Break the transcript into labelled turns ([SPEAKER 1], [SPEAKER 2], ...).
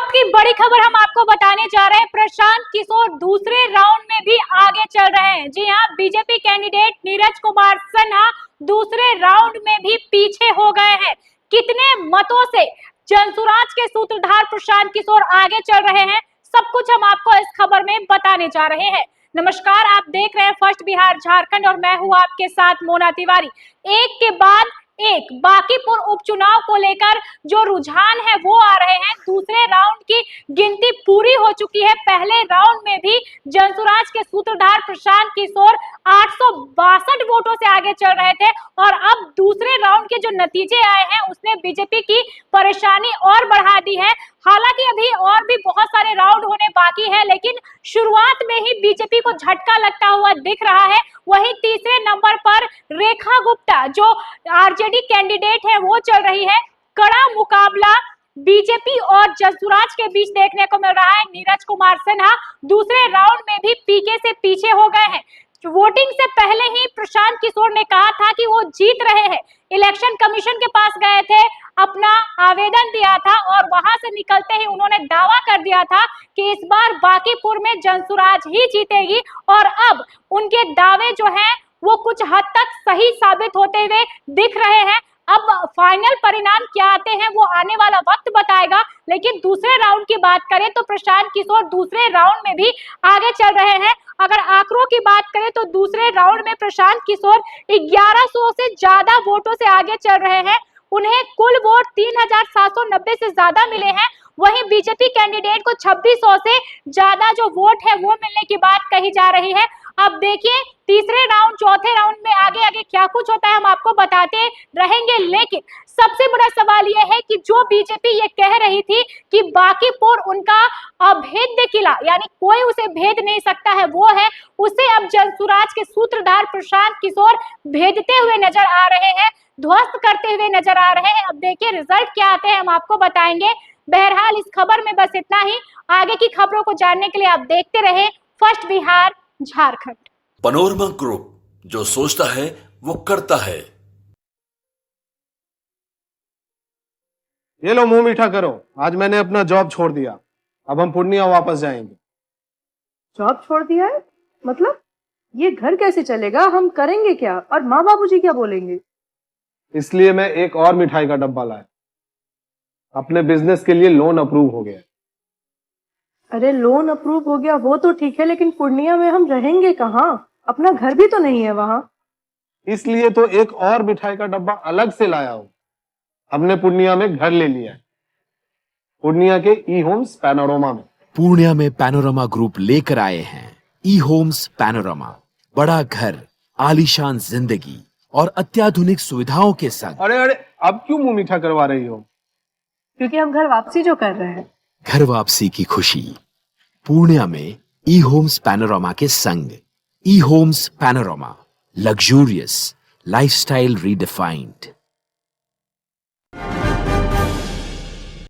[SPEAKER 1] वक्त की बड़ी खबर हम आपको बताने जा रहे हैं। प्रशांत किशोर दूसरे राउंड में भी आगे चल रहे हैं। जी हां, बीजेपी कैंडिडेट नीरज कुमार सिन्हा दूसरे राउंड में भी पीछे हो गए हैं। कितने मतों से जनसुराज के सूत्रधार प्रशांत किशोर आगे चल रहे हैं, सब कुछ हम आपको इस खबर में बताने जा रहे हैं। नमस्कार, आप देख रहे हैं फर्स्ट बिहार झारखंड और मैं हूं आपके साथ मोना तिवारी। एक के बाद एक बांकीपुर उपचुनाव को लेकर जो रुझान है वो आ रहे हैं। दूसरे राउंड की गिनती पूरी हो चुकी है। पहले राउंड में भी जनसुराज के सूत्रधार प्रशांत किशोर 862 वोटों से आगे चल रहे थे और अब दूसरे राउंड के जो नतीजे आए हैं उसने बीजेपी की परेशानी और बढ़ा दी है। हालांकि अभी और भी बहुत सारे राउंड होने बाकी है, लेकिन शुरुआत में ही बीजेपी को झटका लगता हुआ दिख रहा है। वहीं तीसरे नंबर पर रेखा गुप्ता जो आरजेडी कैंडिडेट है वो चल रही है। कड़ा मुकाबला बीजेपी और जनसुराज के बीच देखने को मिल रहा है। नीरज कुमार सिन्हा दूसरे राउंड में भी पीके से पीछे हो गए हैं। वोटिंग से पहले ही प्रशांत किशोर ने कहा था कि वो जीत रहे हैं। इलेक्शन कमीशन के पास गए थे, अपना आवेदन दिया था और वहां से निकलते ही उन्होंने दावा कर दिया था कि इस बार बांकीपुर में जनसुराज ही जीतेगी। और अब उनके दावे जो हैं वो कुछ हद तक सही साबित होते हुए दिख रहे हैं। अब फाइनल परिणाम क्या आते हैं वो आने वाला वक्त बताएगा, लेकिन दूसरे राउंड की बात करें तो प्रशांत किशोर दूसरे राउंड में भी आगे चल रहे हैं। अगर आंकड़ों की बात करें तो दूसरे राउंड में प्रशांत किशोर 1100 से ज्यादा वोटों से आगे चल रहे हैं। उन्हें कुल वोट 3790 से ज्यादा मिले हैं। वहीं बीजेपी कैंडिडेट को 2600 से ज्यादा जो वोट है वो मिलने की बात कही जा रही है। अब देखिए तीसरे राउंड चौथे राउंड में आगे आगे क्या कुछ होता है हम आपको बताते रहेंगे, लेकिन सबसे बड़ा सवाल यह है कि जो बीजेपी ये कह रही थी कि बांकीपुर उनका अभेद्य किला, यानी कोई उसे भेद नहीं सकता है, वो है उसे अब जनसुराज के सूत्रधार प्रशांत किशोर भेदते हुए नजर आ रहे हैं, ध्वस्त करते हुए नजर आ रहे हैं। अब देखिए रिजल्ट क्या आते हैं हम आपको बताएंगे। बहरहाल इस खबर में बस इतना ही। आगे की खबरों को जानने के लिए आप देखते रहे first Bihar Jharkhand.
[SPEAKER 2] Panorama group, जो सोचता है वो करता है।
[SPEAKER 3] ये लो मुंह मीठा करो, आज मैंने अपना जॉब छोड़ दिया। अब हम पूर्णिया वापस जाएंगे।
[SPEAKER 4] जॉब छोड़ दिया है? मतलब ये घर कैसे चलेगा? हम करेंगे क्या? और माँ बाबूजी क्या बोलेंगे?
[SPEAKER 3] इसलिए मैं एक और मिठाई का डब्बा लाया। अपने बिजनेस के लिए लोन अप्रूव हो गया।
[SPEAKER 4] अरे लोन अप्रूव हो गया वो तो ठीक है, लेकिन पूर्णिया में हम रहेंगे कहाँ? अपना घर भी तो नहीं है वहाँ।
[SPEAKER 3] इसलिए तो एक और मिठाई का डब्बा अलग से लाया हूँ। हमने पूर्णिया में घर ले लिया है, पूर्णिया के ई होम्स पैनोरमा में।
[SPEAKER 5] पूर्णिया में पैनोरमा ग्रुप लेकर आए हैं ई होम्स पैनोरमा। बड़ा घर, आलीशान जिंदगी और अत्याधुनिक सुविधाओं के संग।
[SPEAKER 3] अरे अरे, अब क्यों मुंह मीठा करवा रही हो?
[SPEAKER 4] क्योंकि हम घर वापसी जो कर रहे हैं।
[SPEAKER 5] घर वापसी की खुशी पूर्णिया में ई होम्स पैनोरमा के संग। ई homes panorama, luxurious lifestyle redefined.